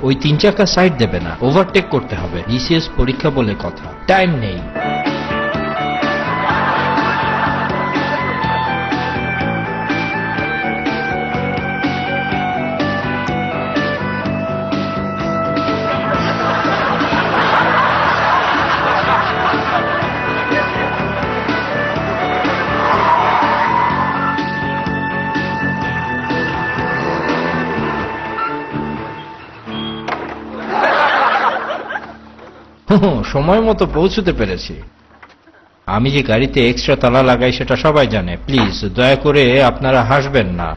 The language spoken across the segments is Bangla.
ওই 3 চাকা সাইড দেবে না, ওভারটেক করতে হবে। বিসিএস পরীক্ষা বলে কথা, টাইম নেই। সময় মতো পৌঁছতে পেরেছি। আমি যে গাড়িতে এক্সট্রা তালা লাগাই সেটা সবাই জানে। প্লিজ দয়া করে আপনারা হাসবেন না।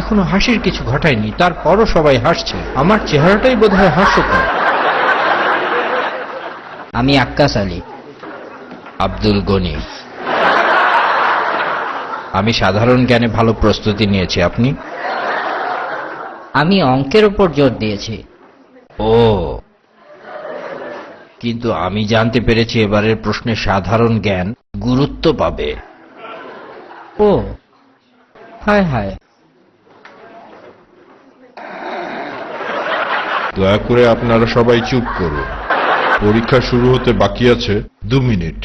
এখনো হাসির কিছু ঘটায়নি, তারপরও সবাই হাসছে। আমার চেহারাটাই বোধহয় হাস্যকর। আমি আক্কাস আলী। আব্দুল গনি। আমি সাধারণ জ্ঞানে ভালো প্রস্তুতি নিয়েছি। আপনি? আমি অঙ্কের উপর জোর দিয়েছি। ও, কিন্তু আমি জানতে পেরেছি এবারের প্রশ্নে সাধারণ জ্ঞান গুরুত্ব পাবে। ও হায় হায়। দয়া করে আপনারা সবাই চুপ করুন। পরীক্ষা শুরু হতে বাকি আছে 2 মিনিট।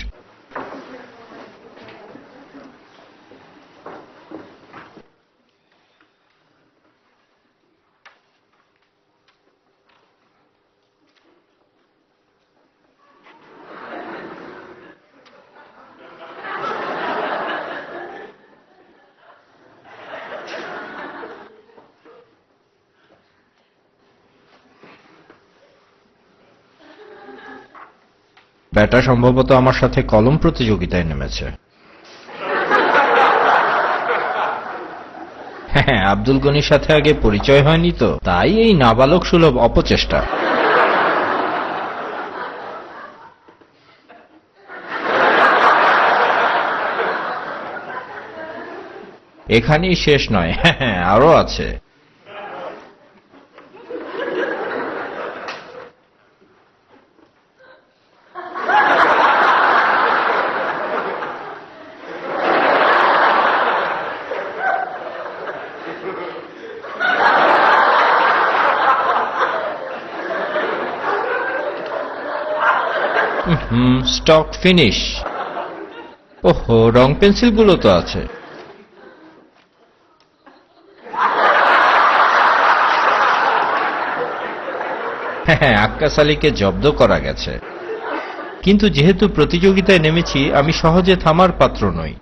ব্যাটা সম্ভবত আমার সাথে কলম প্রতিযোগিতায় নেমেছে। হ্যাঁ, আব্দুল গনির সাথে আগে পরিচয় হয়নি তো, তাই এই নাবালক সুলভ অপচেষ্টা। এখানেই শেষ নয়, হ্যাঁ আরো আছে। Stock finish. ওহো, রং পেন্সিল গুলো তো আছে। হ্যাঁ, আক্কাস আলীকে জব্দ করা গেছে। কিন্তু যেহেতু প্রতিযোগিতায় নেমেছি, আমি সহজে থামার পাত্র নই।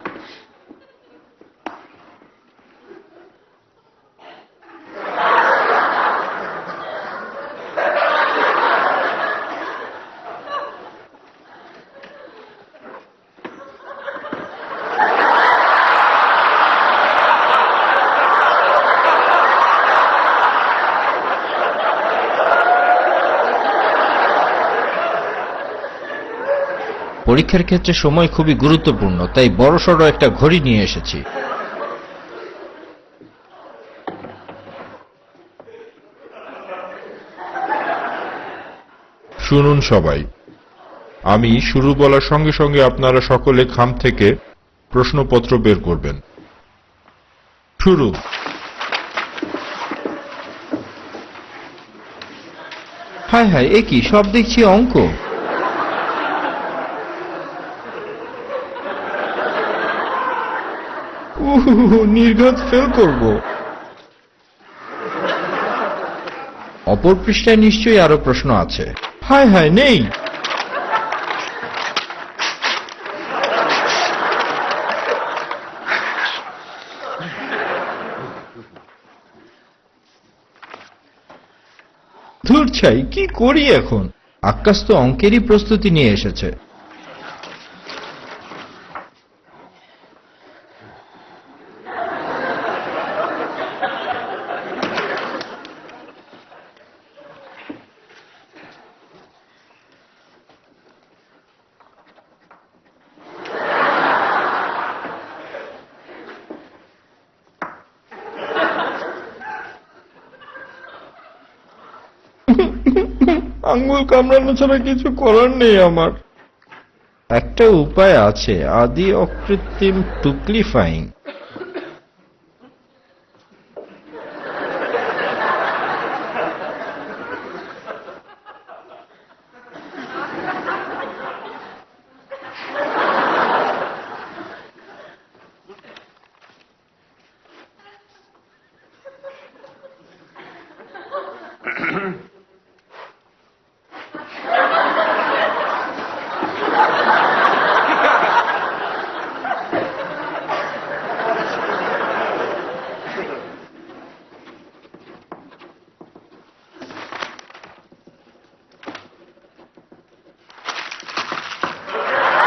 পরীক্ষার ক্ষেত্রে সময় খুবই গুরুত্বপূর্ণ, তাই বড়সড় একটা ঘড়ি নিয়ে এসেছি। শুনুন সবাই, আমি শুরু বলার সঙ্গে সঙ্গে আপনারা সকলে খাম থেকে প্রশ্নপত্র বের করবেন। শুরু। হায় হায়, এ কি সব দেখছি অঙ্ক। নির্ঘাত ফেল করব। অপর পৃষ্ঠায় নিশ্চয়ই আরো প্রশ্ন আছে। হায় হায়, নেই। ধুর ছাই, কি করি এখন? আক্কাস তো অঙ্কেরই প্রস্তুতি নিয়ে এসেছে। আঙ্গুল কামড়ানো ছাড়া কিছু করার নেই আমার। একটা উপায় আছে, আদি অকৃত্রিম টুকলিফাইং।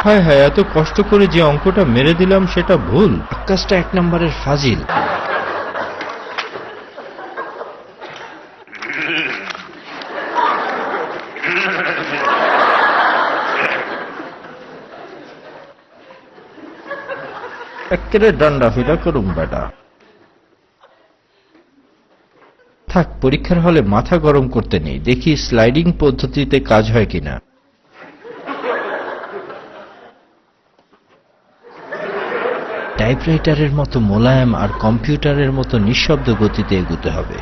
হায় হায়, এত কষ্ট করে যে অঙ্কটা মেরে দিলাম সেটা ভুল। আকাশটা 1 নম্বরের ফাজিল। একেবারে ডান্ডা ফিটা করুম বেটা। থাক, পরীক্ষার হলে মাথা গরম করতে নেই, দেখি স্লাইডিং পদ্ধতিতে কাজ হয় কিনা। টাইপরাইটারের মতো মোলায়েম আর কম্পিউটারের মতো নিঃশব্দ গতিতে এগুতে হবে।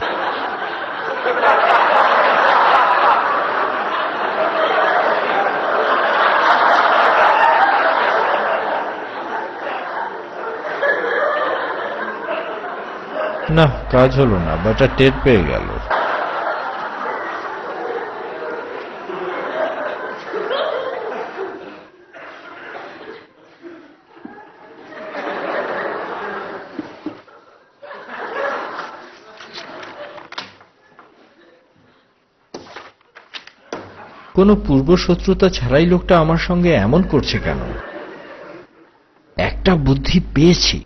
না, কাজ হলো না, বেটা টের পেয়ে গেল। কোনো পূর্বশত্রুতা ছাড়াই লোকটা আমার সঙ্গে এমন করছে কেন? একটা বুদ্ধি পেয়েছি।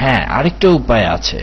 হ্যাঁ, আরেকটা উপায় আছে।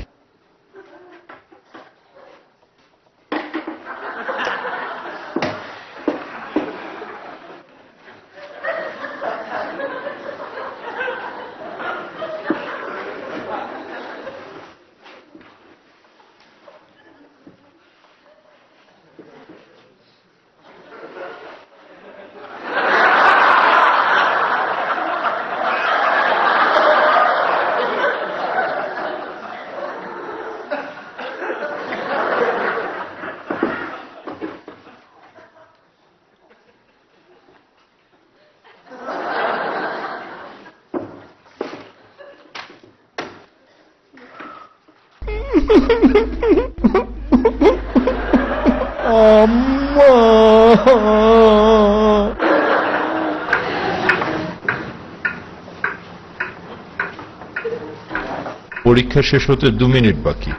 পরীক্ষা শেষ হতে 2 মিনিট বাকি।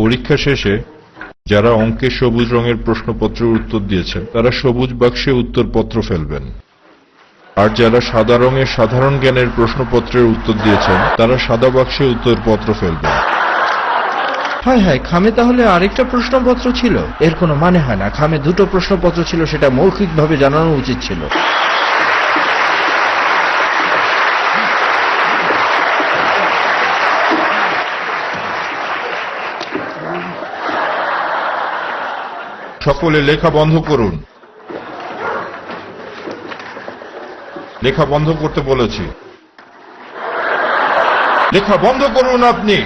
পরীক্ষা শেষে যারা অঙ্কে সবুজ রঙের প্রশ্নপত্রের উত্তর দিয়েছেন তারা সবুজ বাক্সে উত্তরপত্র ফেলবেন, আর যারা সাদা রঙের সাধারণ জ্ঞানের প্রশ্নপত্রের উত্তর দিয়েছেন তারা সাদা বাক্সে উত্তরপত্র ফেলবেন। হায় হায়, খামে তাহলে আরেকটা প্রশ্নপত্র ছিল? এর কোনো মানে হয় না। খামে 2টো প্রশ্নপত্র ছিল, সেটা মৌখিকভাবে জানানো উচিত ছিল। সকলে লেখা বন্ধ করুন। লেখা বন্ধ করতে বলেছি। লেখা বন্ধ করুন আপনি।